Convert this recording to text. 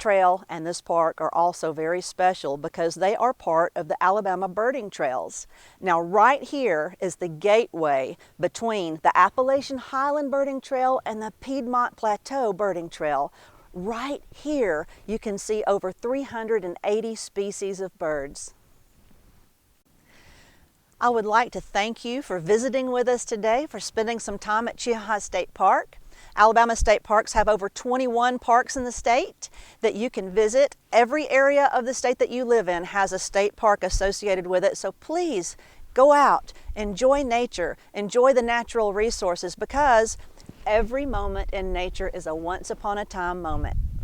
trail and this park are also very special because they are part of the Alabama birding trails. Now right here is the gateway between the Appalachian Highland Birding Trail and the Piedmont Plateau Birding Trail. Right here you can see over 380 species of birds. I would like to thank you for visiting with us today, for spending some time at Cheaha State Park. Alabama state parks have over 21 parks in the state that you can visit. Every area of the state that you live in has a state park associated with it, so please go out, enjoy nature, enjoy the natural resources, because every moment in nature is a once upon a time moment.